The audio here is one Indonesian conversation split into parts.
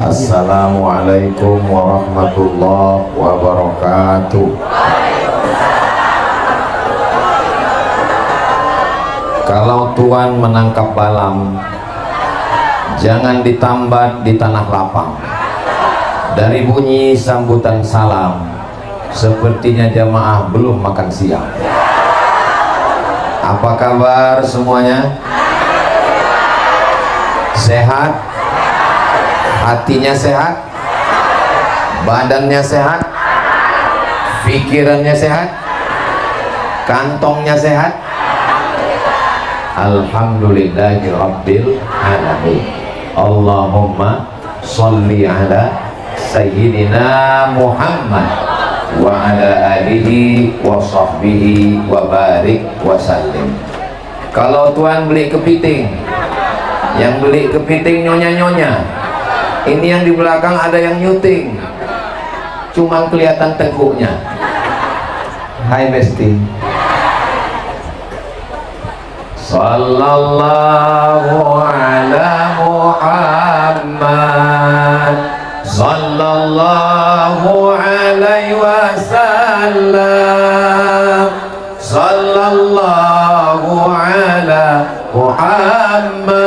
Assalamualaikum warahmatullahi wabarakatuh. Kalau tuan menangkap balam, jangan ditambat di tanah lapang. Dari bunyi sambutan salam, sepertinya jamaah belum makan siang. Apa kabar semuanya? Sehat? Hatinya sehat, badannya sehat, pikirannya sehat, kantongnya sehat. Alhamdulillahi Rabbil Alamin. Allahumma sholli ala Sayyidina Muhammad wa ala alihi wa sahbihi wa barik wa sallim. Kalau tuan beli kepiting, yang beli kepiting nyonya-nyonya, ini yang di belakang ada yang nyuting, cuman kelihatan tengkuknya. Hai Besti. Sallallahu ala Muhammad, sallallahu alaihi wasallam, sallallahu ala Muhammad,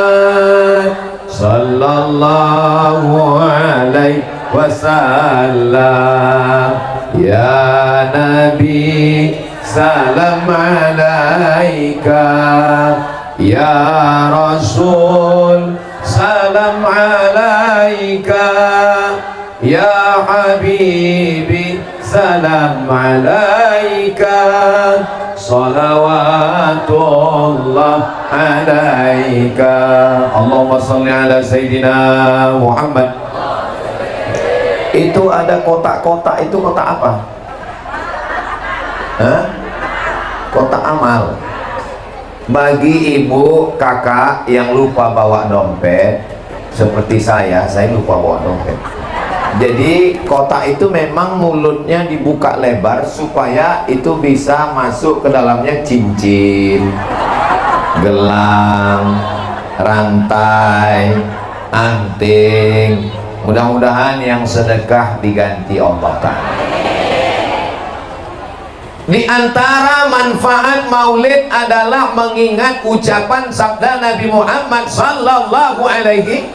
sallallahu alaihi wasallam. Ya Nabi salam alaika, ya Rasul salam alaika, ya Habibi salam alaika, salawatullah alaika. Allahumma salli ala Sayyidina Muhammad. Itu ada kotak-kotak, itu kotak apa? Hah? Kotak amal. Bagi ibu, kakak yang lupa bawa dompet, seperti saya lupa bawa dompet. Jadi kotak itu memang mulutnya dibuka lebar supaya itu bisa masuk ke dalamnya cincin, gelang, rantai, anting. Mudah-mudahan yang sedekah diganti Allah Ta'ala. Di antara manfaat maulid adalah mengingat ucapan sabda Nabi Muhammad sallallahu alaihi.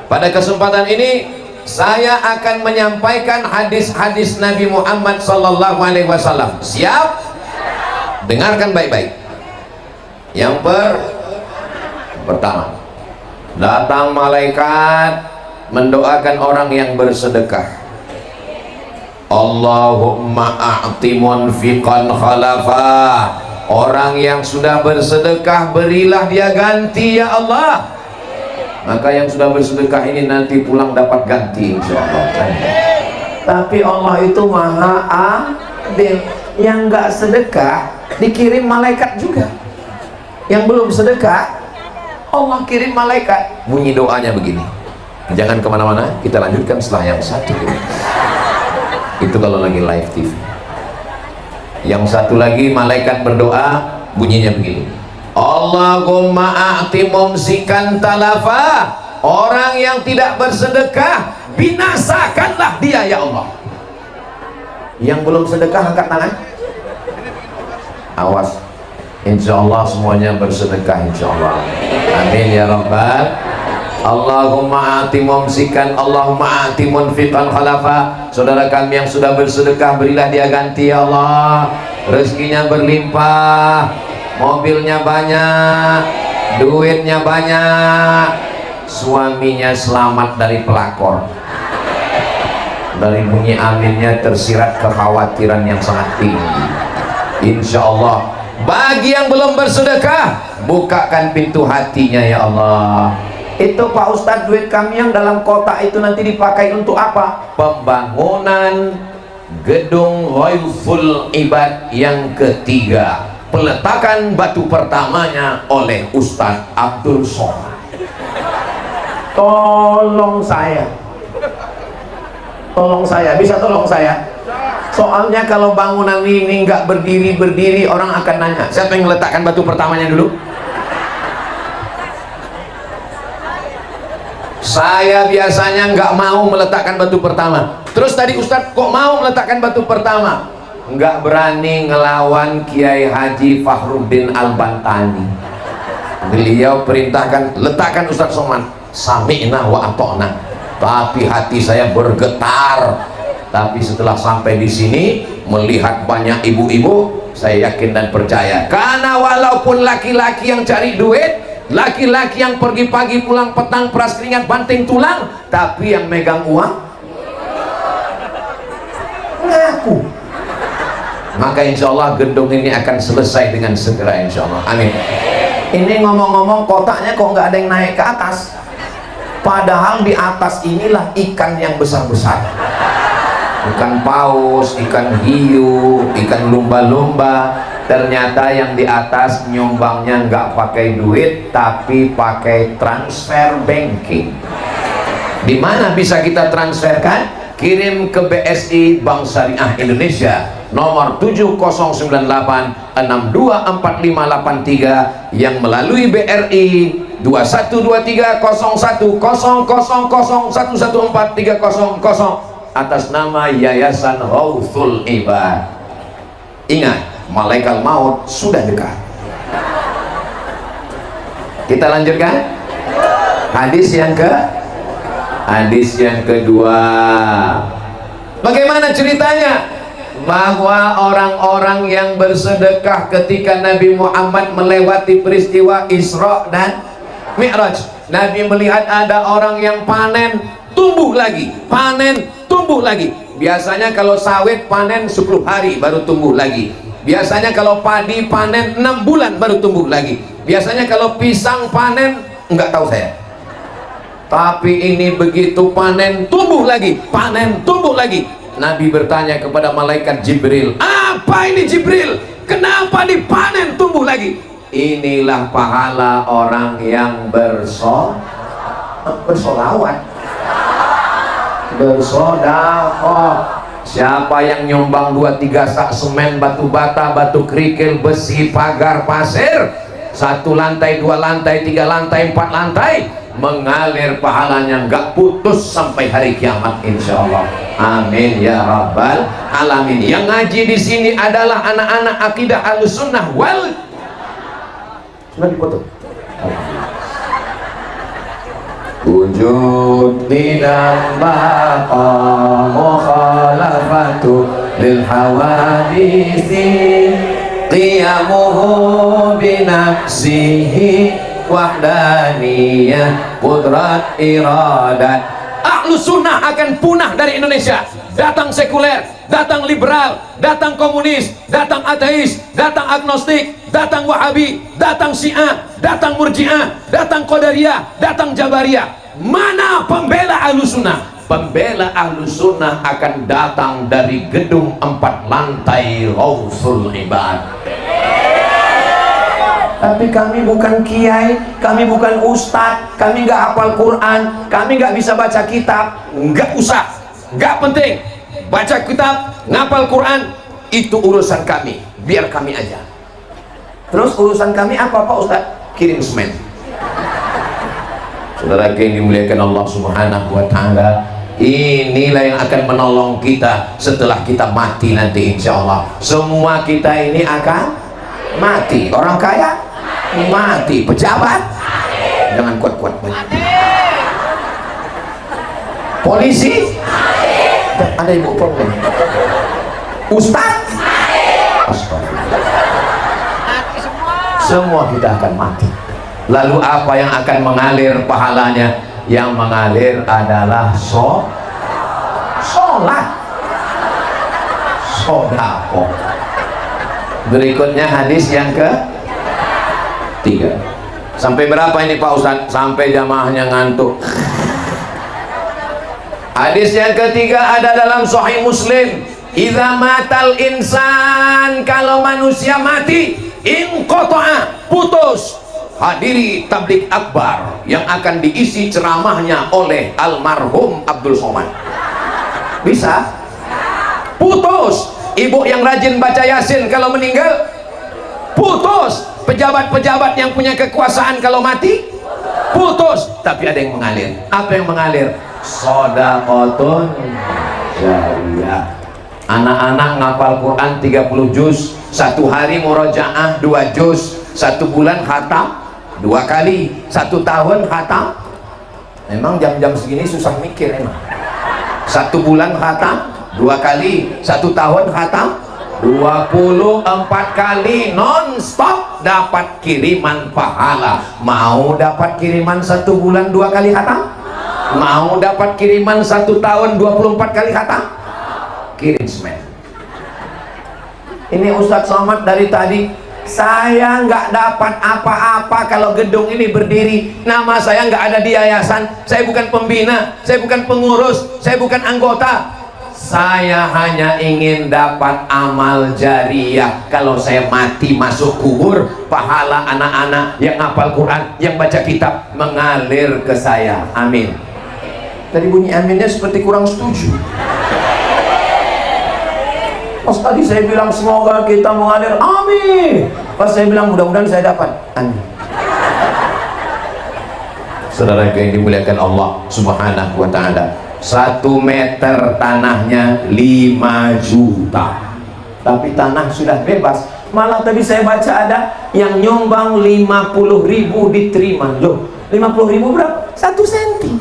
Pada kesempatan ini saya akan menyampaikan hadis-hadis Nabi Muhammad sallallahu alaihi wasallam. Siap? Dengarkan baik-baik. Yang pertama, datang malaikat mendoakan orang yang bersedekah. Allahumma a'ti munfiqan khalafa. Orang yang sudah bersedekah, berilah dia ganti ya Allah. Maka yang sudah bersedekah ini nanti pulang dapat ganti insyaallah. Tapi Allah itu maha adil. Yang enggak sedekah dikirim malaikat juga. Yang belum sedekah Allah kirim malaikat. Bunyi doanya begini. Jangan kemana-mana, kita lanjutkan setelah yang satu ini. Itu kalau lagi live TV. Yang satu lagi malaikat berdoa, bunyinya begini. Allahumma a'ti mumsikan talafa. Orang yang tidak bersedekah, binasakanlah dia ya Allah. Yang belum sedekah angkat tangan. Awas, insyaallah semuanya bersedekah insyaallah. Amin ya rabbal. Allahumma a'ti mumsikan, Allahumma a'ti munfiqan khalafa. Saudara kami yang sudah bersedekah, berilah dia ganti ya Allah. Rezekinya berlimpah, mobilnya banyak, duitnya banyak, suaminya selamat dari pelakor. Dari bunyi aminnya tersirat kekhawatiran yang sangat tinggi. Insya Allah. Bagi yang belum bersedekah, bukakan pintu hatinya ya Allah. Itu Pak Ustadz, duit kami yang dalam kotak itu nanti dipakai untuk apa? Pembangunan gedung Ghaiful Ibad yang ketiga. Peletakan batu pertamanya oleh Ustadz Abdul Somad. Tolong saya, bisa tolong saya? Soalnya kalau bangunan ini nggak berdiri orang akan nanya, siapa yang meletakkan batu pertamanya dulu? Saya biasanya nggak mau meletakkan batu pertama. Terus tadi Ustadz kok mau meletakkan batu pertama? Nggak berani ngelawan Kiai Haji Fakhruddin Al-Bantani. Beliau perintahkan letakkan Ustadz Somad. Sami'na wa ata'na. Tapi hati saya bergetar. Tapi setelah sampai di sini melihat banyak ibu-ibu, saya yakin dan percaya. Karena walaupun laki-laki yang cari duit, laki-laki yang pergi pagi pulang petang peras keringat banting tulang, tapi yang megang uang ngaku. Maka insya Allah gedung ini akan selesai dengan segera insya Allah. Amin. Ini ngomong-ngomong kotaknya kok nggak ada yang naik ke atas, padahal di atas inilah ikan yang besar-besar. Ikan paus, ikan hiu, ikan lumba-lumba. Ternyata yang di atas nyumbangnya nggak pakai duit, tapi pakai transfer banking. Di mana bisa kita transferkan? Kirim ke BSI Bank Syariah Indonesia nomor 7008624583 yang melalui BRI 2123010001143000 atas nama Yayasan Ghauthul Ibad. Ingat, malaikat maut sudah dekat. Kita lanjutkan hadis yang kedua. Bagaimana ceritanya? Bahwa orang-orang yang bersedekah ketika Nabi Muhammad melewati peristiwa Isra dan Mi'raj, Nabi melihat ada orang yang panen tumbuh lagi, panen tumbuh lagi. Biasanya kalau sawit panen 10 hari baru tumbuh lagi. Biasanya kalau padi panen 6 bulan baru tumbuh lagi. Biasanya kalau pisang panen, enggak tahu saya. Tapi ini begitu panen tumbuh lagi, panen tumbuh lagi. Nabi bertanya kepada malaikat Jibril, apa ini Jibril? Kenapa dipanen tumbuh lagi? Inilah pahala orang yang bersolawat, bersodakoh. Siapa yang nyumbang 2-3 sak semen, batu bata, batu kerikil, besi, pagar, pasir, 1 lantai, 2 lantai, 3 lantai, 4 lantai, mengalir pahalanya nggak putus sampai hari kiamat insyaallah. Amin ya rabbal alamin. Yang ngaji di sini adalah anak-anak akidah Ahlussunnah wal. Sudah dipotong. Wujud tidak baqa mukhalafatu lil hawadisi qiyamuhu binafsihi wahdaniyah qudrat iradat. Ahlussunnah akan punah dari Indonesia. Datang sekuler, datang liberal, datang komunis, datang ateis, datang agnostik, datang wahabi, datang syiah, datang murjiah, datang qadariyah, datang jabariyah. Mana pembela Ahlussunnah? Pembela Ahlussunnah akan datang dari gedung 4 lantai Ghauthul Ibad. Tapi kami bukan kiai, kami bukan ustadz, kami nggak hafal Quran, kami nggak bisa baca kitab. Nggak usah, nggak penting. Baca kitab, ngapal Quran, itu urusan kami, biar kami aja. Terus urusan kami apa Pak Ustadz? Kirim semen. Saudara yang dimuliakan Allah Subhanahu wa Ta'ala, inilah yang akan menolong kita setelah kita mati nanti insya Allah. Semua kita ini akan mati. Orang kaya mati, pejabat jangan kuat-kuat mati. Polisi ada ibu problem, ustaz semua kita akan mati. Lalu apa yang akan mengalir pahalanya? Yang mengalir adalah sholat, sodako. Berikutnya hadis yang ke-3. Sampai berapa ini Pak Ustadz? Sampai jamaahnya ngantuk. Hadis yang ketiga ada dalam Sahih Muslim. Idza matal insan, kalau manusia mati, inqata'a, putus. Hadiri tablik akbar yang akan diisi ceramahnya oleh almarhum Abdul Somad. Bisa? Putus. Ibu yang rajin baca Yasin kalau meninggal putus. Pejabat-pejabat yang punya kekuasaan kalau mati putus, tapi ada yang mengalir. Apa yang mengalir? Shadaqatun jariyah. Anak-anak ngapal Quran 30 juz, satu hari murojaah 2 juz, satu bulan khatam 2 kali, satu tahun khatam. Memang jam-jam segini susah mikir emang. Satu bulan khatam 2 kali, satu tahun khatam 24 kali non-stop dapat kiriman pahala. Mau dapat kiriman satu bulan 2 kali khatam? Mau dapat kiriman satu tahun 24 kali khatam? Kirim semen. Ini Ustadz Somad dari tadi, saya nggak dapat apa-apa kalau gedung ini berdiri. Nama saya nggak ada di yayasan, saya bukan pembina, saya bukan pengurus, saya bukan anggota. Saya hanya ingin dapat amal jariah. Kalau saya mati masuk kubur, pahala anak-anak yang hafal Quran, yang baca kitab mengalir ke saya. Amin. Tadi bunyi aminnya seperti kurang setuju. Pas tadi saya bilang semoga kita mengalir, amin. Pas saya bilang mudah-mudahan saya dapat, amin. Saudara yang dimuliakan Allah Subhanahu wa ta'ala, 1 meter tanahnya 5 juta, tapi tanah sudah bebas. Malah tadi saya baca ada yang nyumbang 50.000 diterima. Loh, 50.000 berapa? 1 senti.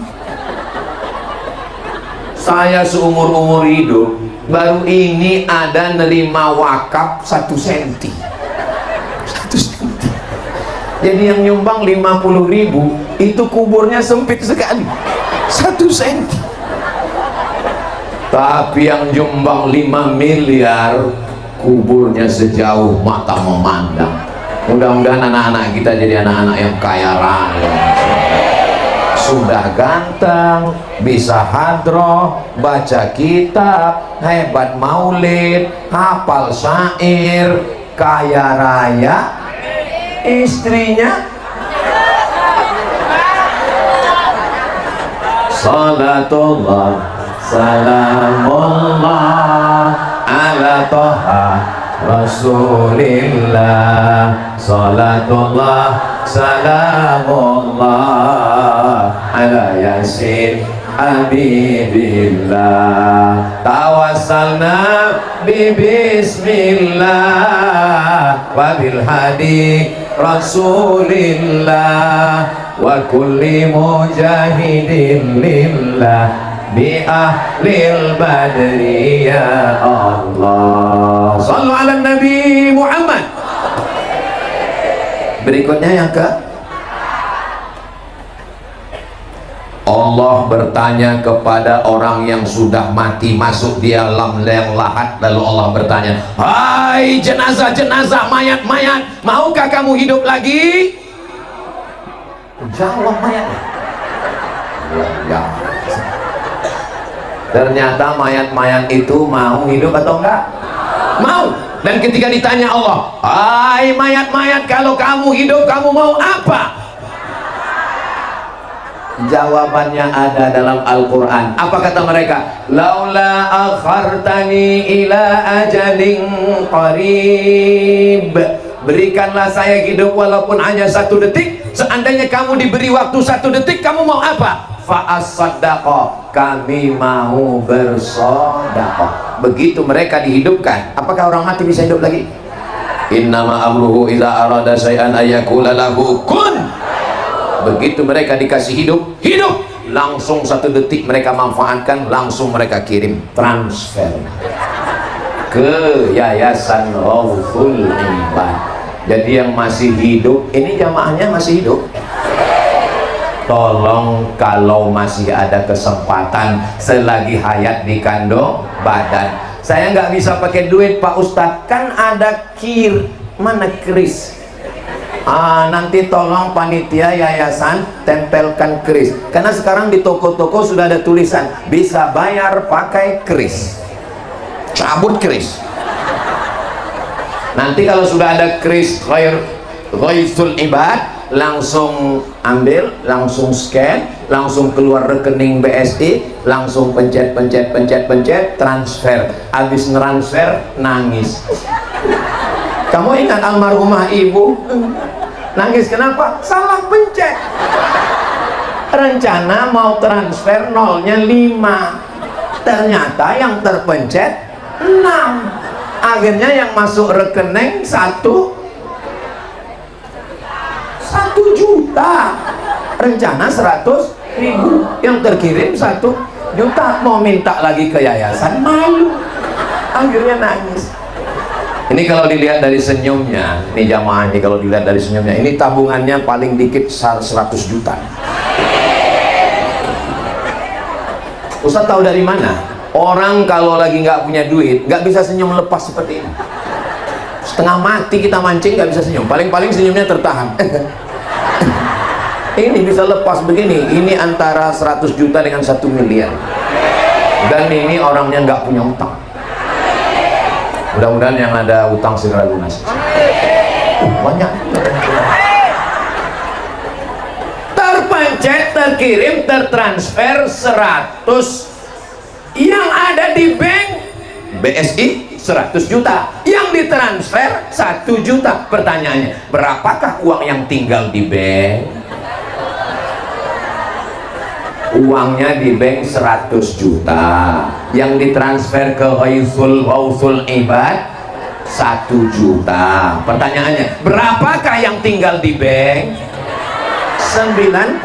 Saya seumur-umur hidup baru ini ada nerima wakaf 1 senti. 1 senti. Jadi yang nyumbang 50.000 itu kuburnya sempit sekali, 1 senti. Tapi yang nyumbang 5 miliar kuburnya sejauh mata memandang. Mudah-mudahan anak-anak kita jadi anak-anak yang kaya raya, sudah ganteng, bisa hadroh, baca kitab, hebat maulid, hafal syair, kaya raya, istrinya salatullah salamullah ala toha rasulillah, salatullah salamullah ala yasin habibillah, tawassalna bismillah wa bil hadi rasulillah wa kulli mujahidin lillah bi ahlil badri ya Allah. Sallu ala Nabi Muhammad. Berikutnya yang ke, Allah bertanya kepada orang yang sudah mati masuk di alam yang lahat. Lalu Allah bertanya, hai jenazah-jenazah, mayat-mayat, maukah kamu hidup lagi? Jawab mayat. Ya. Ternyata mayat-mayat itu mau hidup atau enggak? Mau. Dan ketika ditanya Allah, hai mayat-mayat, kalau kamu hidup kamu mau apa? Jawabannya ada dalam Al-Quran. Apa kata mereka? Laula akhartani ila ajalin qarib, berikanlah saya hidup walaupun hanya 1 detik. Seandainya kamu diberi waktu 1 detik, kamu mau apa? Fa'as-sadaqah, kami mau bersedekah. Begitu mereka dihidupkan. Apakah orang mati bisa hidup lagi? Innama amruhu idza arada syai'an ayyakula lahu kun. Begitu mereka dikasih hidup, langsung 1 detik mereka manfaatkan, langsung mereka kirim, transfer ke Yayasan Rawful Ibad. Jadi yang masih hidup, ini jamaahnya masih hidup, tolong kalau masih ada kesempatan selagi hayat di kandung badan. Saya nggak bisa pakai duit Pak Ustadz, kan ada mana kris. Nanti tolong panitia yayasan tempelkan kris, karena sekarang di toko-toko sudah ada tulisan bisa bayar pakai kris, cabut kris. Nanti kalau sudah ada kris Rawful Ibad, langsung ambil, langsung scan, langsung keluar rekening BSI, langsung pencet, transfer. Habis transfer nangis. Kamu ingat almarhumah ibu? Nangis kenapa? Salah pencet. rencana mau transfer nolnya 5, ternyata yang terpencet 6. Akhirnya yang masuk rekening 1 juta, rencana 100.000, yang terkirim 1 juta. Mau minta lagi ke yayasan, malu, akhirnya nangis. Ini kalau dilihat dari senyumnya, ini jamaah, ini kalau dilihat dari senyumnya, ini tabungannya paling dikit 100 juta. Ustaz tahu dari mana? Orang kalau lagi nggak punya duit, nggak bisa senyum lepas seperti ini. Setengah mati kita mancing, nggak bisa senyum. Paling-paling senyumnya tertahan. Ini bisa lepas begini. Ini antara 100 juta dengan 1 miliar. Dan ini orangnya nggak punya utang. Mudah-mudahan yang ada utang segera lunas. Banyak. Terpencet, terkirim, tertransfer 100. Yang ada di bank BSI 100 juta. Yang ditransfer 1 juta. Pertanyaannya, berapakah uang yang tinggal di bank? Uangnya di bank 100 juta, yang ditransfer ke Wausul Ibad 1 juta. Pertanyaannya, berapakah yang tinggal di bank? 99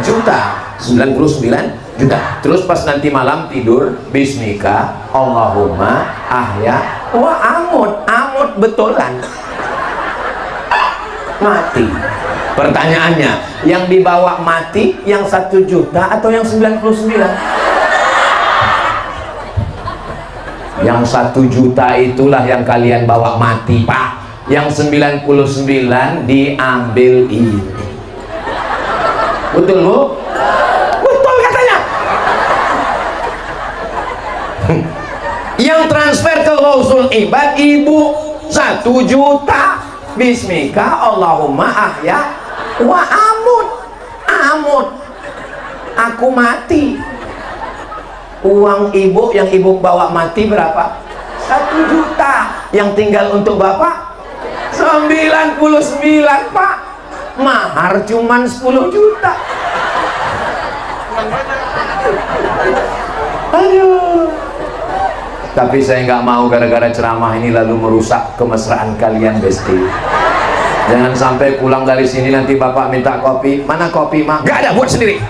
juta. 99 juta. Terus pas nanti malam tidur, bismika Allahumma ahya wa amut betulan, mati. Pertanyaannya, yang dibawa mati yang 1 juta atau yang 99? Yang 1 juta itulah yang kalian bawa mati, Pak. Yang 99 diambil ini. Betul, Bu? Betul katanya. Yang transfer ke Wausul Ibad ibu 1 juta. Bismika Allahumma ahya wa amut, aku mati. Uang ibu yang ibu bawa mati berapa? 1 juta. Yang tinggal untuk bapak 99, Pak. Mahar cuman 10 juta. Aduh. Tapi saya nggak mau gara-gara ceramah ini lalu merusak kemesraan kalian, Besti. Jangan sampai pulang dari sini nanti bapak minta kopi. Mana kopi, Mak? Gak ada, buat sendiri.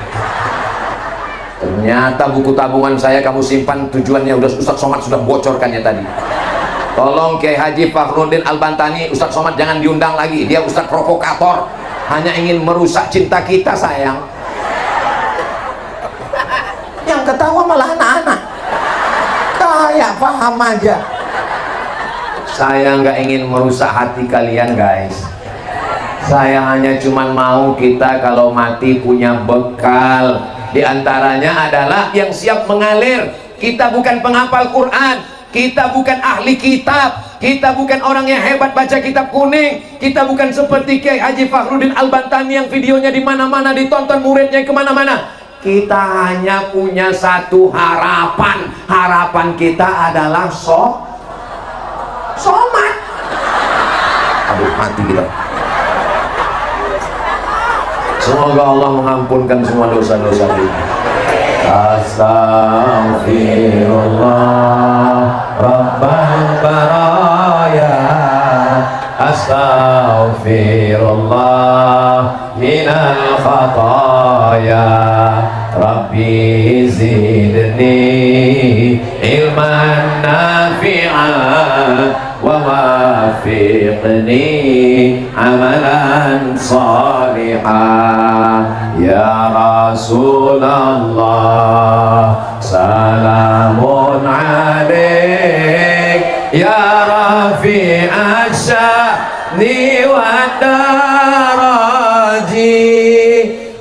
Ternyata buku tabungan saya kamu simpan, tujuannya udah Ustaz Somad sudah bocorkannya tadi. Tolong Kiai Haji Fakhruddin Al-Bantani, Ustaz Somad jangan diundang lagi. Dia Ustaz provokator, hanya ingin merusak cinta kita, sayang. Yang ketawa malah anak-anak. Kayak paham aja. Saya nggak ingin merusak hati kalian, guys. Saya hanya cuman mau kita kalau mati punya bekal. Di antaranya adalah yang siap mengalir. Kita bukan penghafal Quran, kita bukan ahli kitab, kita bukan orang yang hebat baca kitab kuning, kita bukan seperti Kiai Haji Fakhruddin Al-Bantani yang videonya di mana-mana ditonton, muridnya kemana-mana. Kita hanya punya satu harapan. Harapan kita adalah Somad. Aduh, mati kita. Semoga Allah mengampunkan semua dosa-dosa kita. Astaghfirullah Rabbal baraya, astaghfirullah minal khataya, Rabbi zidni ilman nafi'an wa wafiqni amalan salihah. Ya Rasulullah salamun alaik, ya rafi'ash sya'ni wa daraji,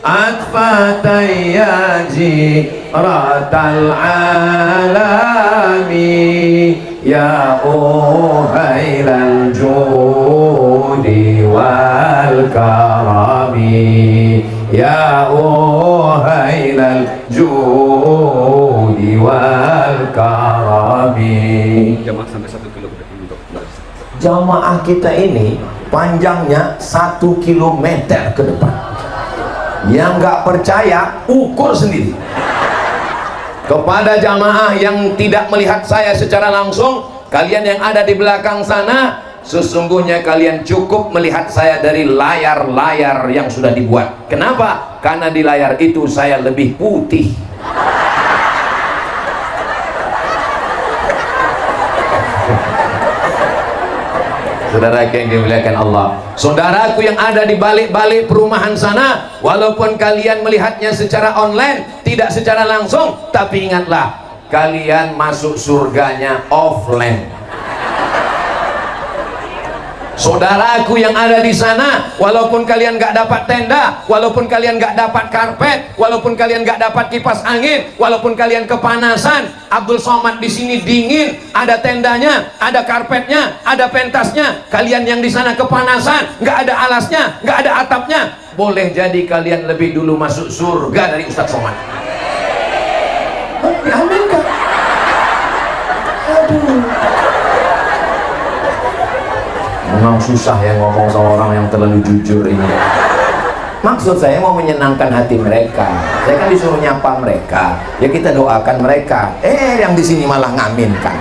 atfatayyaji ratal alami, ya uhailal judi wal karami, ya uhailal judi wal karami. Jamaah sampai 1 kilo untuk Jamaah kita ini panjangnya 1 kilometer ke depan. Yang nggak percaya ukur sendiri. Kepada jamaah yang tidak melihat saya secara langsung, kalian yang ada di belakang sana, sesungguhnya kalian cukup melihat saya dari layar-layar yang sudah dibuat. Kenapa? Karena di layar itu saya lebih putih. Saudaraku yang dimuliakan Allah, saudaraku yang ada di balik-balik perumahan sana, walaupun kalian melihatnya secara online, tidak secara langsung, tapi ingatlah, kalian masuk surganya offline. Saudaraku yang ada di sana, walaupun kalian gak dapat tenda, walaupun kalian gak dapat karpet, walaupun kalian gak dapat kipas angin, walaupun kalian kepanasan, Abdul Somad di sini dingin, ada tendanya, ada karpetnya, ada pentasnya. Kalian yang di sana kepanasan, gak ada alasnya, gak ada atapnya, boleh jadi kalian lebih dulu masuk surga dari Ustadz Somad. Amin kan? Aduh. Memang susah ya ngomong sama orang yang terlalu jujur ini. Maksud saya mau menyenangkan hati mereka. Saya kan disuruh nyapa mereka, ya kita doakan mereka. Yang di sini malah ngaminkan.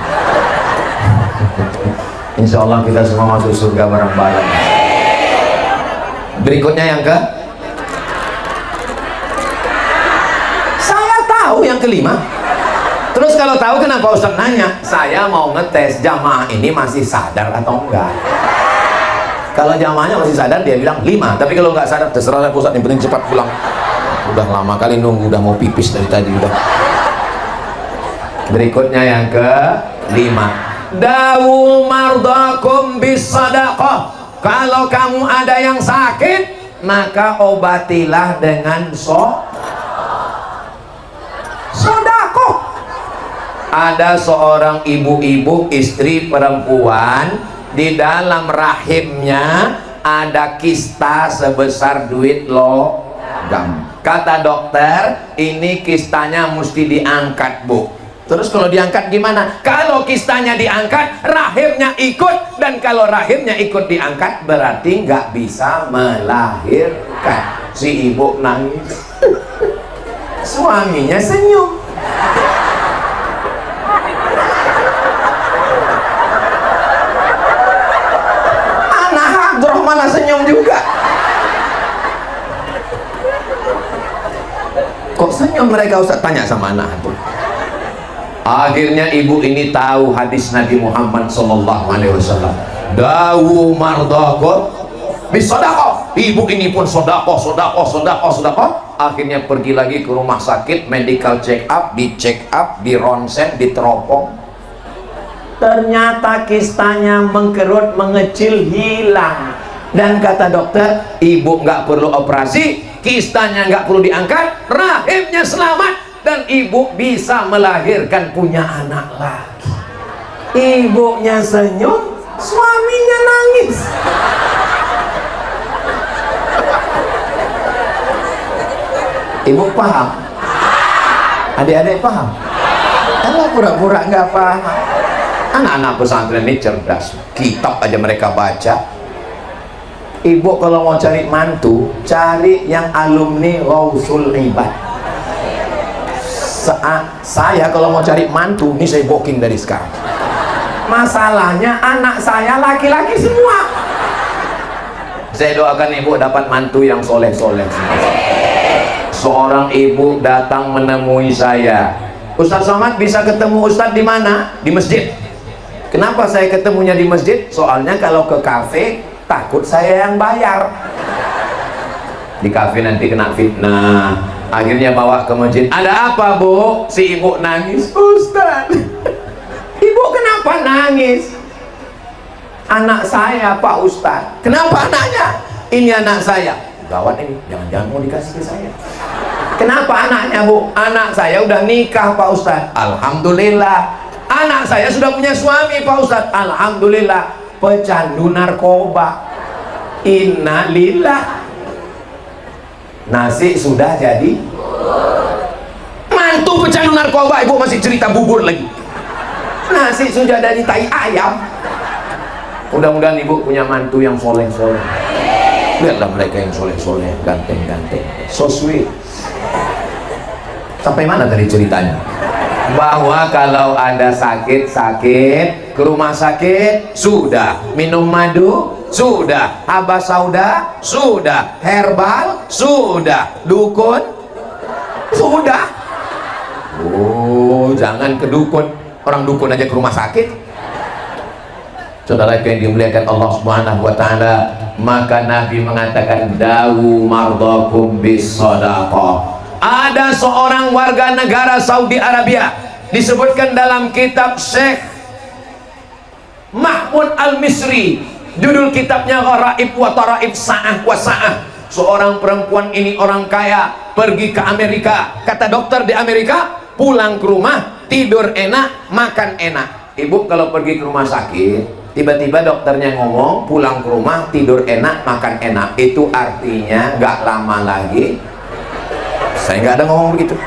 Insya Allah kita semua masuk surga bareng-bareng. Berikutnya yang ke, saya tahu yang kelima. Terus kalau tahu kenapa Ustaz nanya? Saya mau ngetes jamaah ini masih sadar atau enggak. Kalau jamaahnya masih sadar, dia bilang 5. Tapi kalau nggak sadar, terserah Ustaz, yang penting cepat pulang. Udah lama kali nunggu, udah mau pipis dari tadi udah. Berikutnya yang ke-5. Dawu mardakum bis sadaqah. Kalau kamu ada yang sakit, maka obatilah dengan sedekah. Ada seorang ibu-ibu, istri perempuan, di dalam rahimnya ada kista sebesar duit logam. Kata dokter, ini kistanya mesti diangkat, Bu. Terus kalau diangkat gimana? Kalau kistanya diangkat, rahimnya ikut. Dan kalau rahimnya ikut diangkat, berarti nggak bisa melahirkan. Si ibu nangis. Suaminya senyum. Malah senyum juga. Kok senyum mereka? Ustaz tanya sama anak itu. Akhirnya ibu ini tahu hadis Nabi Muhammad SAW. Dawu mardakum bisadaqah. Ibu ini pun sodakoh. Akhirnya pergi lagi ke rumah sakit, medical check up, di ronsen, diteropong. Ternyata kistanya mengkerut, mengecil, hilang. Dan kata dokter, ibu nggak perlu operasi, kistanya nggak perlu diangkat, rahimnya selamat, dan ibu bisa melahirkan, punya anak lagi. Ibunya senyum, suaminya nangis. Ibu paham? Adik-adik paham? Kalau pura-pura nggak paham. Anak-anak pesantren ini cerdas, kitab aja mereka baca. Ibu kalau mau cari mantu, cari yang alumni Ghausul Ibad. Saya kalau mau cari mantu, ini saya booking dari sekarang. Masalahnya anak saya laki-laki semua. Saya doakan ibu dapat mantu yang soleh-soleh. Seorang ibu datang menemui saya. Ustaz Somad bisa ketemu Ustaz di mana? Di masjid. Kenapa saya ketemunya di masjid? Soalnya kalau ke kafe, takut saya yang bayar. Di kafe nanti kena fitnah. Akhirnya bawa ke masjid. Ada apa, Bu? Si ibu nangis. Ustaz, ibu kenapa nangis? Anak saya, Pak Ustaz. Kenapa anaknya? Ini anak saya. Gawat ini, jangan-jangan mau dikasih ke saya. Kenapa anaknya, Bu? Anak saya udah nikah, Pak Ustaz. Alhamdulillah. Anak saya sudah punya suami, Pak Ustaz. Alhamdulillah. Pecandu narkoba. Innalillah. Nasi sudah jadi. Mantu pecandu narkoba, ibu masih cerita bubur lagi. Nasi sudah dari tai ayam. Mudah-mudahan ibu punya mantu yang soleh-soleh. Lihatlah mereka yang soleh-soleh, ganteng-ganteng, so sweet. Sampai mana tadi ceritanya? Bahwa kalau ada sakit-sakit ke rumah sakit, sudah minum madu, sudah habas sauda, sudah herbal, sudah dukun, sudah. Oh, jangan ke dukun, orang dukun aja ke rumah sakit. Saudara yang dimuliakan Allah Subhanahu wa taala, maka Nabi mengatakan dawu mardakum bis shadaqah. Ada seorang warga negara Saudi Arabia, disebutkan dalam kitab Syekh Mahmud Al-Misri, judul kitabnya Gharaib wa Taraib Sa'ah wa Sa'ah. Seorang perempuan ini orang kaya, pergi ke Amerika. Kata dokter di Amerika, pulang ke rumah tidur enak, makan enak. Ibu kalau pergi ke rumah sakit, tiba-tiba dokternya ngomong pulang ke rumah tidur enak, makan enak, itu artinya gak lama lagi. Saya nggak ada ngomong begitu,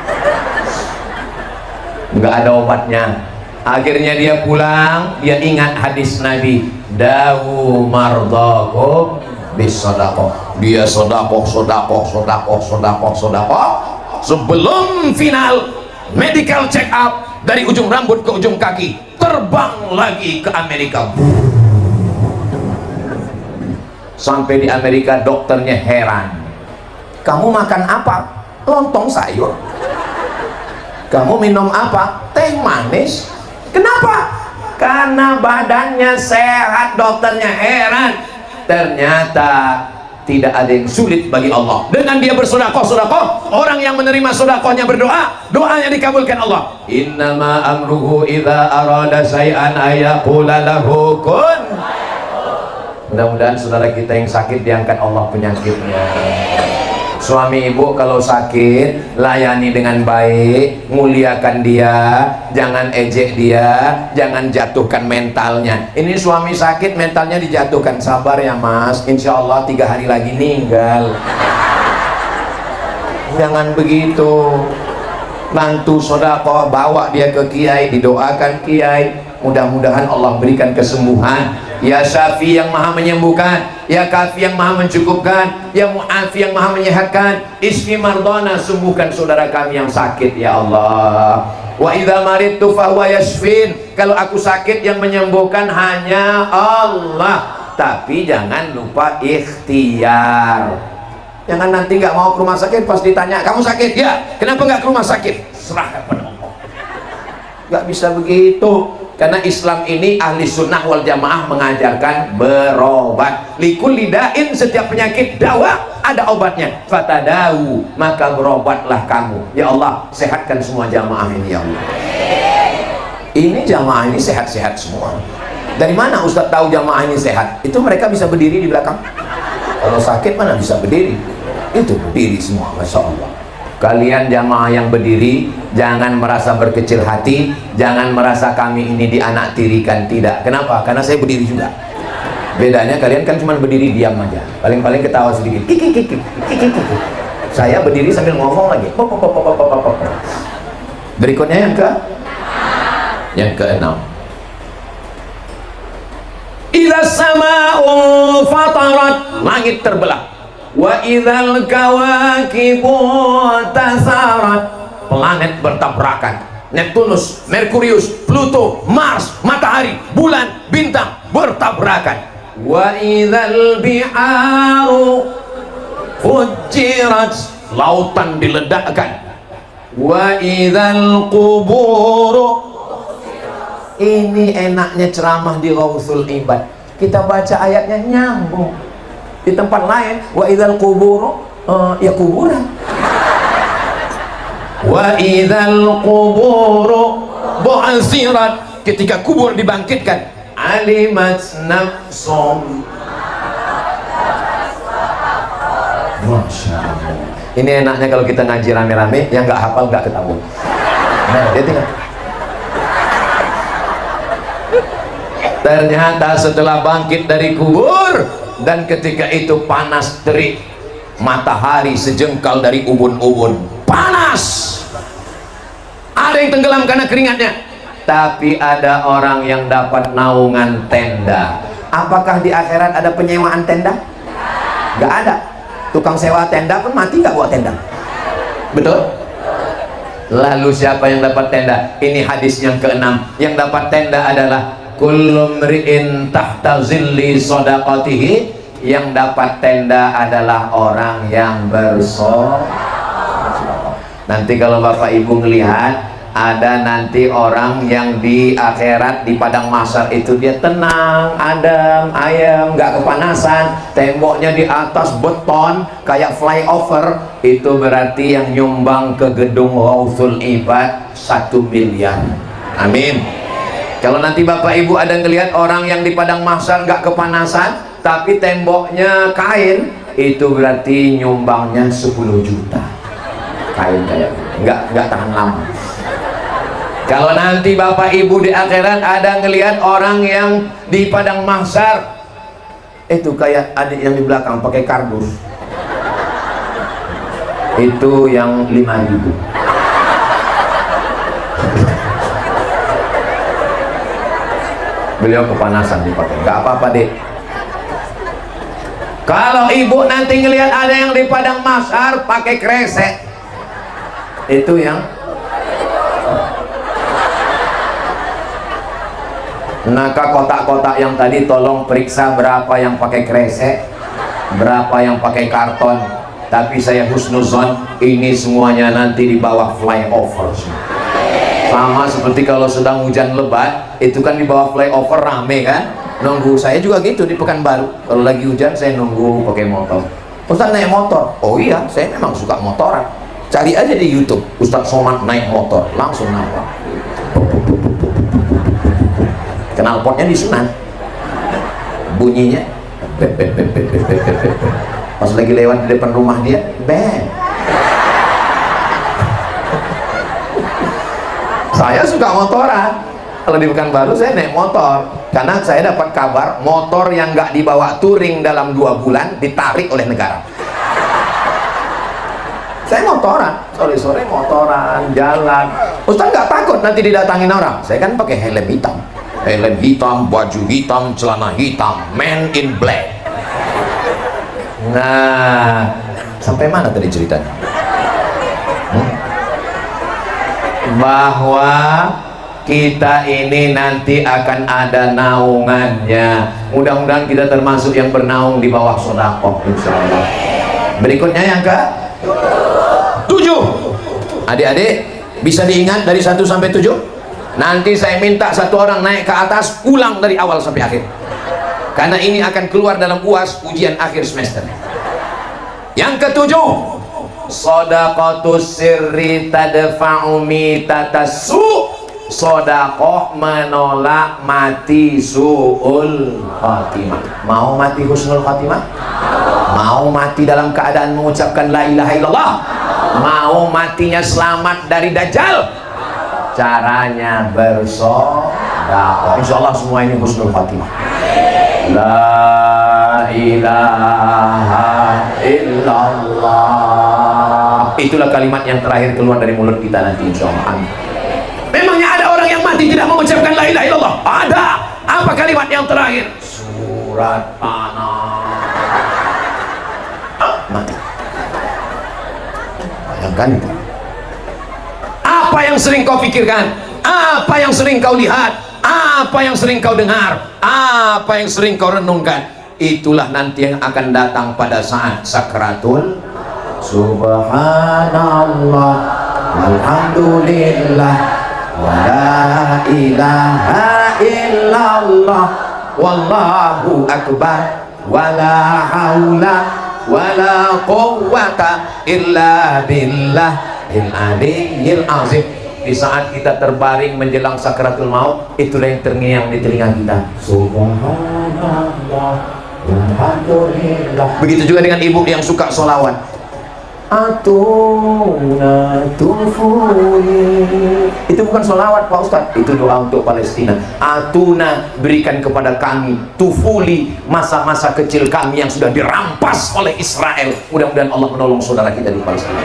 nggak ada obatnya. Akhirnya dia pulang, dia ingat hadis Nabi, dawu mardakum bis shadaqah. Dia sodakoh. Sebelum final medical check up, dari ujung rambut ke ujung kaki, terbang lagi ke Amerika. Sampai di Amerika dokternya heran, kamu makan apa? Lontong sayur. Kamu minum apa? Teh manis. Kenapa? Karena badannya sehat. Dokternya heran, ternyata tidak ada yang sulit bagi Allah. Dengan dia bersedekah, orang yang menerima sedekahnya berdoa, doanya dikabulkan Allah. Innama amruhu idza arada syai'an ayaqula lahu kun. Mudah-mudahan saudara kita yang sakit diangkat Allah penyakitnya. Suami ibu kalau sakit, layani dengan baik, muliakan dia, jangan ejek dia, jangan jatuhkan mentalnya. Ini suami sakit, mentalnya dijatuhkan. Sabar ya mas, insya Allah 3 hari lagi meninggal. Jangan begitu. Bantu sedekah, bawa dia ke kiai, didoakan kiai, mudah-mudahan Allah berikan kesembuhan. Ya Syafi yang maha menyembuhkan, Ya Kafi yang maha mencukupkan, Ya Mu'afi yang maha menyehatkan, Isfi mardana, sembuhkan saudara kami yang sakit ya Allah. Wa idza maridtu fahuwa yashfin, kalau aku sakit yang menyembuhkan hanya Allah. Tapi jangan lupa ikhtiar. Jangan nanti nggak mau ke rumah sakit, pas ditanya kamu sakit ya, kenapa nggak ke rumah sakit, serahkan pada Allah. Nggak bisa begitu. Karena Islam ini ahli sunnah wal jamaah mengajarkan berobat. Likulli da'in, setiap penyakit dawa ada obatnya. Fatadawu, maka berobatlah kamu. Ya Allah, sehatkan semua jamaah ini ya Allah. Ini jamaah ini sehat-sehat semua. Dari mana Ustadz tahu jamaah ini sehat? Itu mereka bisa berdiri di belakang. Kalau sakit mana bisa berdiri? Itu berdiri semua, Masya Allah. Kalian jamaah yang berdiri, jangan merasa berkecil hati, jangan merasa kami ini dianaktirikan, tidak. Kenapa? Karena saya berdiri juga. Bedanya kalian kan cuma berdiri diam aja, paling-paling ketawa sedikit. Saya berdiri sambil ngomong lagi. Berikutnya yang ke-6. Idza sama'u fatarat, langit terbelah. Wa idzal kawakibu tasarat, planet bertabrakan. Neptunus, Merkurius, Pluto, Mars, matahari, bulan, bintang bertabrakan. Wa idzal biharu fujirat, lautan diledakkan. Wa idzal quburu, ini enaknya ceramah di Ghausul Ibad, kita baca ayatnya nyambung. Di tempat lain wa idzal quburu, ya kuburan. Wa idzal quburu bu'asirat, ketika kubur dibangkitkan. Alimat nafsum, Masya Allah. Ini enaknya kalau kita ngaji rame-rame, yang nggak hafal nggak ketahuan. Nah, dia tinggal. Ternyata setelah bangkit dari kubur, dan ketika itu panas terik, matahari sejengkal dari ubun-ubun, panas. Ada yang tenggelam karena keringatnya, tapi ada orang yang dapat naungan tenda. Apakah di akhirat ada penyewaan tenda? Nggak ada. Tukang sewa tenda pun mati nggak bawa tenda. Betul? Lalu siapa yang dapat tenda? Ini hadis yang keenam. Yang dapat tenda adalah kullu mri'in tahta zilli shadaqatihi. Yang dapat tenda adalah orang yang bersedekah. Nanti kalau Bapak Ibu ngelihat, ada nanti orang yang di akhirat di padang mahsyar itu dia tenang, adem, ayem, nggak kepanasan, temboknya di atas beton kayak flyover. Itu berarti yang nyumbang ke gedung Ghauthul Ibad 1 miliar. Amin. Kalau nanti Bapak Ibu ada ngelihat orang yang di padang mahsyar nggak kepanasan tapi temboknya kain, itu berarti nyumbangnya 10 juta. Kain kayak nggak tahan lama. Kalau nanti Bapak Ibu di akhirat ada ngelihat orang yang di padang mahsyar, itu kayak adik yang di belakang pakai kardus, itu yang 5.000. Beliau kepanasan dipakai, nggak apa-apa deh. Kalau ibu nanti ngelihat ada yang di padang mahsyar pakai kresek, itu yang Naka kotak-kotak yang tadi tolong periksa berapa yang pakai kresek, berapa yang pakai karton. Tapi saya husnuzon ini semuanya nanti di bawah flyover. Sama seperti kalau sedang hujan lebat, itu kan di bawah flyover rame kan? Nunggu. Saya juga gitu di Pekanbaru. Kalau lagi hujan saya nunggu pakai motor. Ustaz naik motor. Oh iya, saya memang suka motoran. Cari aja di YouTube Ustaz Somad naik motor, langsung nampak. Knalpotnya disunat, bunyinya pas lagi lewat di depan rumah dia bang. Saya suka motoran. Kalau di Pekanbaru saya naik motor karena saya dapat kabar motor yang nggak dibawa touring dalam 2 bulan ditarik oleh negara. Saya motoran, sore-sore motoran, jalan. Ustaz nggak takut nanti didatangin orang? Saya kan pakai helm hitam. Helm hitam, baju hitam, celana hitam, man in black. Nah, sampai mana tadi ceritanya? Bahwa kita ini nanti akan ada naungannya. Mudah-mudahan kita termasuk yang bernaung di bawah sedekah, insyaallah. Berikutnya yang ke-7. Adik-adik bisa diingat dari 1 sampai 7? Nanti saya minta satu orang naik ke atas, ulang dari awal sampai akhir, karena ini akan keluar dalam UAS ujian akhir semester. Yang ke-7, shadaqatus sirri tadfa'u mitatasu. Sedekah menolak mati su'ul khatimah. Mau mati husnul khatimah? Mau mati dalam keadaan mengucapkan la ilaha illallah? Mau matinya selamat dari dajjal? Caranya bersedekah. Insyaallah semua ini husnul khatimah. La ilaha illallah. Itulah kalimat yang terakhir keluar dari mulut kita nanti insyaallah. Memangnya ada orang yang mati tidak mengucapkan la ilaha illallah? Ada. Apa kalimat yang terakhir? Surat tanah. Mati. Bayangkan itu. Apa yang sering kau pikirkan? Apa yang sering kau lihat? Apa yang sering kau dengar? Apa yang sering kau renungkan? Itulah nanti yang akan datang pada saat sakratul. Subhanallah walhamdulillah wala ilaha illallah wallahu akbar wala haula wala quwwata illa billah al-aliyyil azim. Di saat kita terbaring menjelang sakratul maut, itulah yang terngiang di telinga kita. Subhanallah walhamdulillah. Begitu juga dengan ibu yang suka sholawat. Atuna tufuli. Itu bukan sholawat Pak Ustadz, itu doa untuk Palestina. Atuna, berikan kepada kami tufuli, masa-masa kecil kami yang sudah dirampas oleh Israel. Mudah-mudahan Allah menolong saudara kita di Palestina.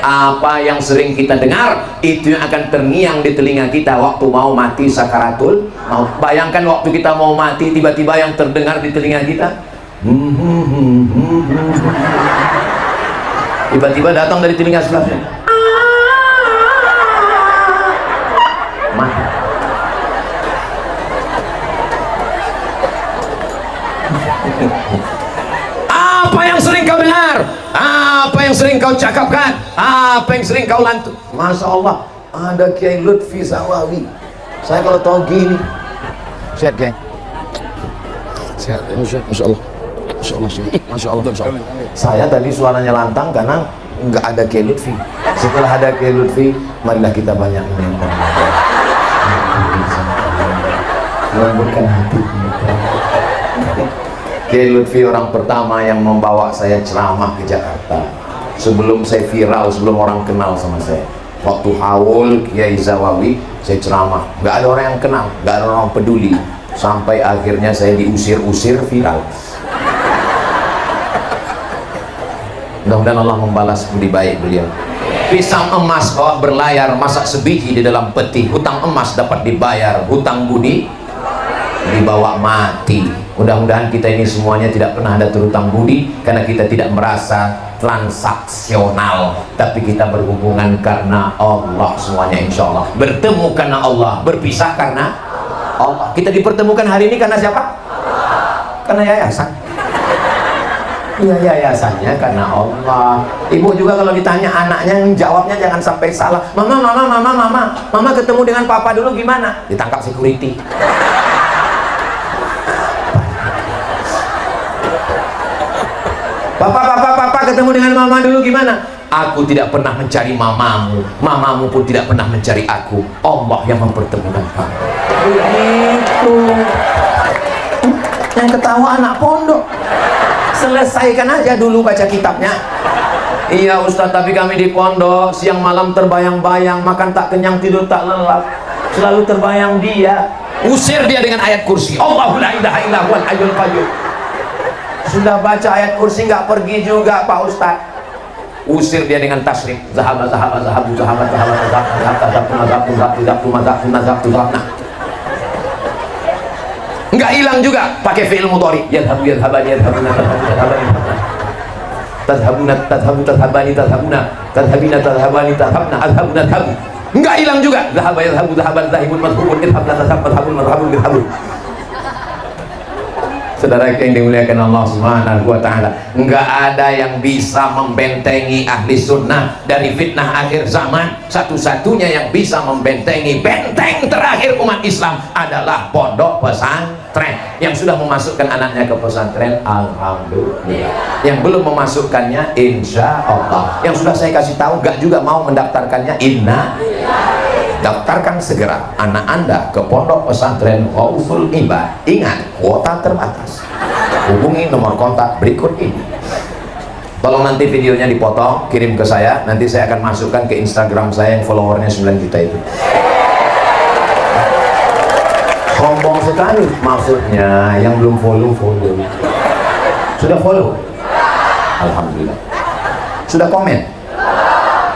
Apa yang sering kita dengar itu yang akan terngiang di telinga kita waktu mau mati sakaratul maut. Bayangkan waktu kita mau mati, tiba-tiba yang terdengar di telinga kita Tiba-tiba datang dari telinga sebelahnya, mati. Apa yang sering kau dengar, apa yang sering kau cakapkan, apa yang sering kau lantu. Masya Allah, ada Kiai Lutfi Zawawi. Saya kalau tahu gini, sehat Kiai, sehat, Masya Allah, Masya Allah, Masya Allah, Masya Allah. Saya tadi suaranya lantang karena nggak ada Kiai Lutfi. Setelah ada Kiai Lutfi, marilah kita banyak menempel, melembutkan hati kita. Kiai Lutfi orang pertama yang membawa saya ceramah ke Jakarta. Sebelum saya viral, sebelum orang kenal sama saya. Waktu haul Kiai Zawawi, saya ceramah. Nggak ada orang yang kenal, nggak ada orang peduli. Sampai akhirnya saya diusir-usir viral. Mudah-mudahan Allah membalas budi baik beliau. Pisang emas bawa berlayar, masak sebiji di dalam peti. Hutang emas dapat dibayar, hutang budi dibawa mati. Mudah-mudahan kita ini semuanya tidak pernah ada terhutang budi, karena kita tidak merasa transaksional, tapi kita berhubungan karena Allah semuanya, insya Allah. Bertemu karena Allah, berpisah karena Allah. Kita dipertemukan hari ini karena siapa? Karena yayasan. Iya, yayasannya karena Allah. Ibu juga kalau ditanya anaknya, jawabnya jangan sampai salah. Mama ketemu dengan papa dulu gimana? Ditangkap security. Papa ketemu dengan mama dulu gimana? Aku tidak pernah mencari mamamu, mamamu pun tidak pernah mencari aku. Allah yang mempertemukan kamu. Begitu. Yang ketawa anak pondok. Selesaikan aja dulu baca kitabnya. Iya Ustaz, tapi kami di pondok siang malam terbayang-bayang, makan tak kenyang, tidur tak lelap, selalu terbayang dia. Usir dia dengan ayat kursi. Allahu la ilaha illa huwal hayyul qayyum. Sudah baca ayat kursi nggak pergi juga Pak Ustaz. Usir dia dengan tasrif. Zahabat. Nggak hilang juga pakai fi'il mudhari. Nggak hilang juga. Saudara yang dimuliakan Allah Subhanahu wa Ta'ala, nggak ada yang bisa membentengi ahli sunnah dari fitnah akhir zaman. Satu-satunya yang bisa membentengi benteng terakhir umat Islam adalah pondok pesantren. Yang sudah memasukkan anaknya ke pesantren, alhamdulillah. Yang belum memasukkannya, insya Allah. Yang sudah saya kasih tahu nggak juga mau mendaftarkannya, inna. Daftarkan segera anak Anda ke pondok pesantren Ghauful Ibad. Ingat, kuota terbatas. Hubungi nomor kontak berikut ini. Tolong nanti videonya dipotong, kirim ke saya. Nanti saya akan masukkan ke Instagram saya yang followernya 9 juta itu. Sombong sekali maksudnya, yang belum follow. Sudah follow? Alhamdulillah. Sudah komen?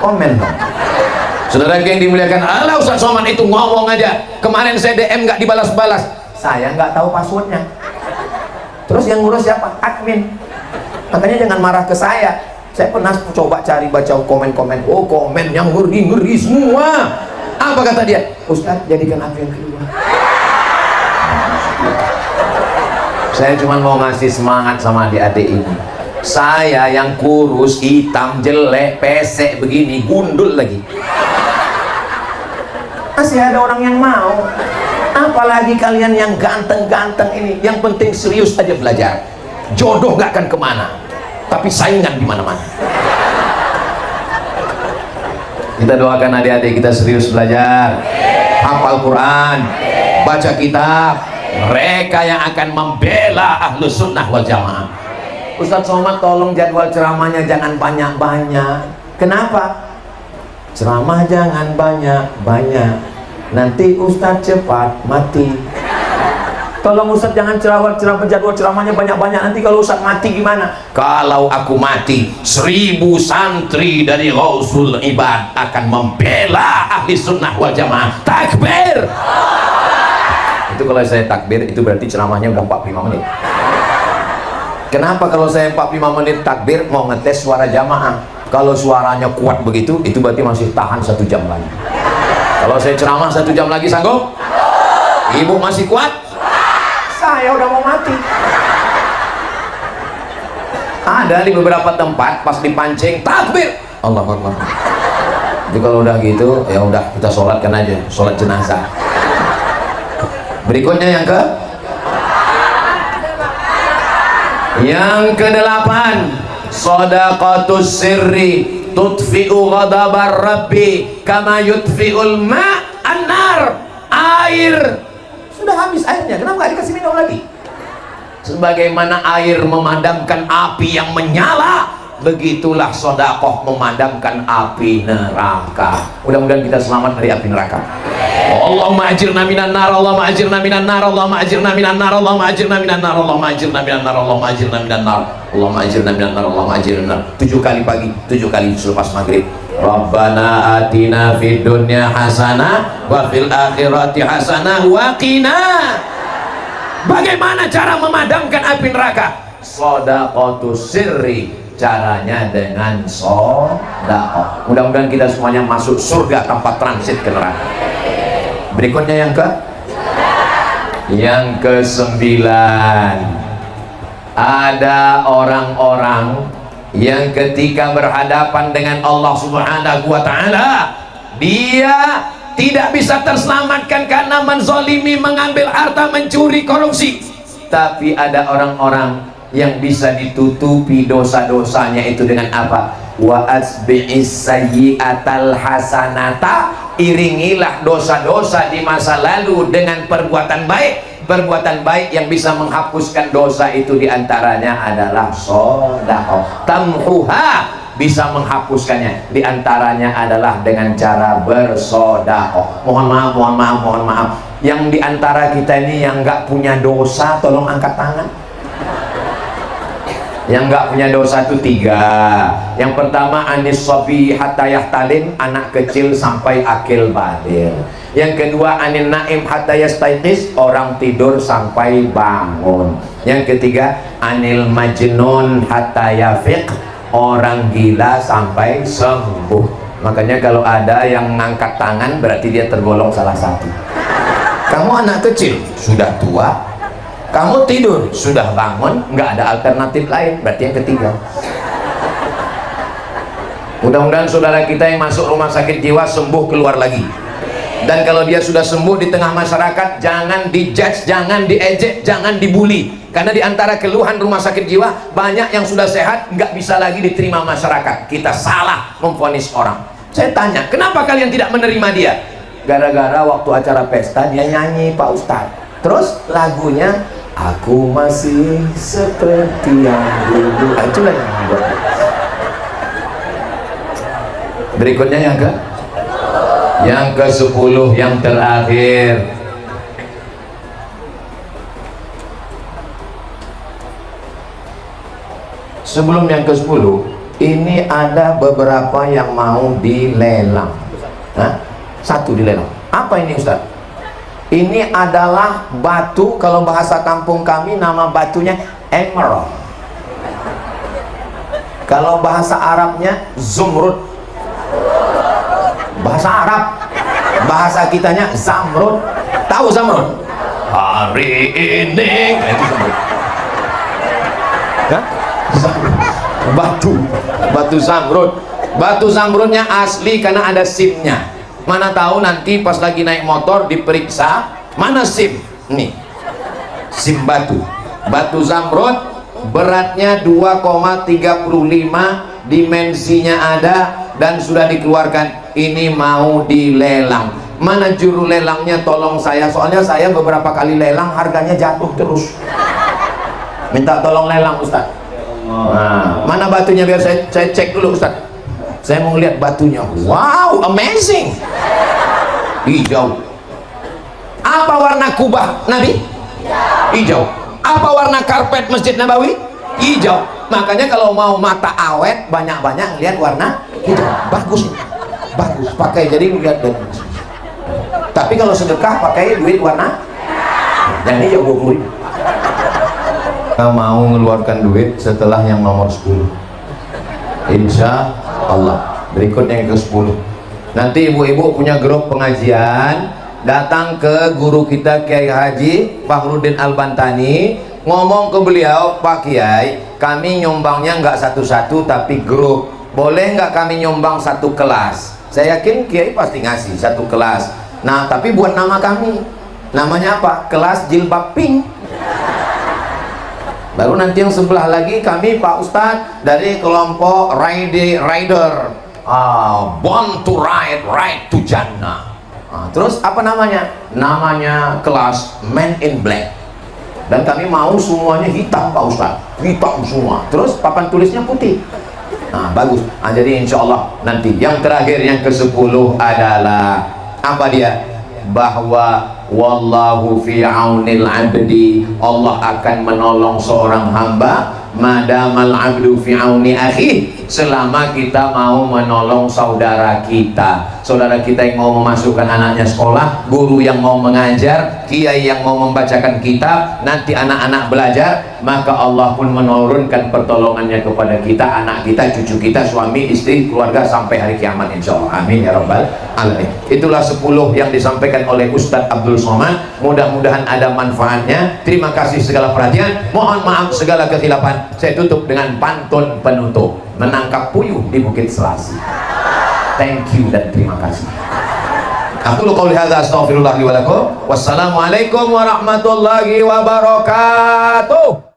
Komen dong. Saudara yang dimuliakan Allah, Ustaz Somad itu ngomong aja. Kemarin saya DM nggak dibalas-balas. Saya nggak tahu passwordnya. Terus yang ngurus siapa? Admin. Makanya jangan marah ke saya. Saya pernah coba cari baca komen-komen. Oh, komen yang ngeri-ngeri semua. Apa kata dia? Ustaz, jadikan aku yang kedua. Saya cuma mau ngasih semangat sama adik-adik ini. Saya yang kurus, hitam, jelek, pesek begini, gundul lagi. Masih ada orang yang mau. Apalagi kalian yang ganteng-ganteng ini. Yang penting serius aja belajar. Jodoh gak akan kemana, tapi saingan di mana-mana. Kita doakan adik-adik kita serius belajar, hafal Quran, baca kitab. Mereka yang akan membela Ahlus Sunnah wal Jamaah. Ustaz Somad tolong jadwal ceramahnya jangan banyak-banyak. Kenapa? Ceramah jangan banyak-banyak, nanti Ustaz cepat mati. Tolong Ustaz jangan jadwal ceramahnya banyak-banyak, nanti kalau Ustaz mati gimana? Kalau aku mati, 1000 santri dari Ghauful Ibad akan membela Ahli Sunnah wal Jamaah. Takbir! Itu kalau saya takbir, itu berarti ceramahnya udah 45 menit. Kenapa kalau saya 45 menit takbir mau ngetes suara jamaah? Kalau suaranya kuat begitu, itu berarti masih tahan 1 jam lagi. Kalau saya ceramah 1 jam lagi sanggup? Ibu masih kuat? Saya udah mau mati. Ada di beberapa tempat pas dipancing takbir, Allahu Akbar. Jadi kalau udah gitu, ya udah kita sholatkan aja, sholat jenazah. Berikutnya yang ke-8, shadaqatus sirri tutfi'u ghadabar rabbi kama yutfi'ul ma'an nar. Air sudah habis airnya, kenapa nggak dikasih minum lagi? Sebagaimana air memadamkan api yang menyala, begitulah sedekah memadamkan api neraka. Mudah-mudahan kita selamat dari api neraka. Allahumma ajirna minan nar, Allahumma ajirna minan nar, Allahumma ajirna minan nar, Allahumma ajirna minan nar, Allahumma ajirna minan nar, Allahumma ajirna minan nar, Allahumma ajirna minan nar, Allahumma ajirna minan nar. 7 kali pagi, 7 kali selepas maghrib. Rabbana atina fid dunya hasanah wa fil akhirati hasanah wa qina. Bagaimana cara memadamkan api neraka? Shadaqatus sirri, caranya dengan sedekah. Mudah-mudahan kita semuanya masuk surga tanpa transit ke neraka. Berikutnya yang ke-9, ada orang-orang yang ketika berhadapan dengan Allah Subhanahu wa Ta'ala, dia tidak bisa terselamatkan karena menzalimi, mengambil harta, mencuri, korupsi. Tapi ada orang-orang yang bisa ditutupi dosa-dosanya itu dengan apa? Wa asbi'is sayyi'atal hasanata, iringilah dosa-dosa di masa lalu dengan perbuatan baik. Perbuatan baik yang bisa menghapuskan dosa itu diantaranya adalah sedekah. Tamhuha, bisa menghapuskannya, diantaranya adalah dengan cara bersedekah. Mohon maaf, yang diantara kita ini yang nggak punya dosa, tolong angkat tangan. Yang nggak punya dosa itu 3. Yang pertama, anis sobi hatta yahtalim, anak kecil sampai akil baligh. Yang kedua, anin naim hatta yastaiqis, orang tidur sampai bangun. Yang ketiga, anil majnun hatta yafiq, orang gila sampai sembuh. Makanya kalau ada yang ngangkat tangan berarti dia tergolong salah satu. Kamu anak kecil sudah tua, kamu tidur sudah bangun, nggak ada alternatif lain, berarti yang ketiga. Mudah-mudahan saudara kita yang masuk rumah sakit jiwa sembuh keluar lagi. Dan kalau dia sudah sembuh, di tengah masyarakat jangan dijudge, jangan diejek, jangan dibully. Karena di antara keluhan rumah sakit jiwa, banyak yang sudah sehat nggak bisa lagi diterima masyarakat. Kita salah memvonis orang. Saya tanya, kenapa kalian tidak menerima dia? Gara-gara waktu acara pesta dia nyanyi, Pak Ustadz. Terus lagunya, aku masih seperti yang dulu. Itulah yang membuat. Berikutnya yang ke-10, yang terakhir. Sebelum yang ke-10, ini ada beberapa yang mau dilelang. Nah, 1 dilelang. Apa ini Ustaz? Ini adalah batu, kalau bahasa kampung kami nama batunya emerald. Kalau bahasa Arabnya zumrud. Bahasa Arab, bahasa kitanya zamrud. Tahu zamrud? Hari ini itu zamrud. Hah? Batu zamrud. Batu zamrudnya asli karena ada SIM-nya. Mana tahu nanti pas lagi naik motor diperiksa, mana SIM? Nih, SIM batu. Batu zamrud beratnya 2,35, dimensinya ada dan sudah dikeluarkan. Ini mau dilelang. Mana juru lelangnya, tolong saya, soalnya saya beberapa kali lelang harganya jatuh terus. Minta tolong lelang Ustaz. Nah, mana batunya biar saya cek dulu Ustaz. Saya mau lihat batunya. Wow, amazing. Hijau. Apa warna kubah Nabi? Hijau. Apa warna karpet Masjid Nabawi? Hijau. Makanya kalau mau mata awet, banyak-banyak lihat warna hijau. Bagus. Bagus, pakai jadi lihat. Tapi kalau sedekah pakai duit warna, dan hijau 20.000. Kita mau mengeluarkan duit setelah yang nomor 10, insya Allah. Berikut yang ke-10. Nanti ibu-ibu punya grup pengajian, datang ke guru kita Kiai Haji Fakhruddin Al-Bantani, ngomong ke beliau, Pak Kiai, kami nyumbangnya nggak satu-satu tapi grup, boleh nggak kami nyumbang satu kelas? Saya yakin Kiai pasti ngasih satu kelas. Nah, tapi buat nama kami, namanya apa? Kelas jilbab pink. Baru nanti yang sebelah lagi kami, Pak Ustadz, dari kelompok rider, born to ride, ride to Jannah. Terus apa namanya? Namanya kelas Men in Black. Dan kami mau semuanya hitam, Pak Ustadz, hitam semua. Terus papan tulisnya putih. Nah, bagus. Jadi insya Allah nanti yang terakhir, yang ke-10 adalah apa dia? Bahwa wallahu fi aunil abdi, Allah akan menolong seorang hamba madamal abdu fi auni akhi, selama kita mau menolong saudara kita. Saudara kita yang mau memasukkan anaknya sekolah, guru yang mau mengajar, kiai yang mau membacakan kitab, nanti anak-anak belajar, maka Allah pun menurunkan pertolongannya kepada kita, anak kita, cucu kita, suami, istri, keluarga sampai hari kiamat insya Allah. Amin ya rabbal alamin. Itulah 10 yang disampaikan oleh Ustadz Abdul Somad. Mudah-mudahan ada manfaatnya. Terima kasih segala perhatian, mohon maaf segala kekhilafan. Saya tutup dengan pantun penutup, menangkap puyuh di Bukit Selasi. Thank you dan terima kasih. Aku qouli hadza astaghfirullah li wa lakum. Wassalamualaikum warahmatullahi wabarakatuh.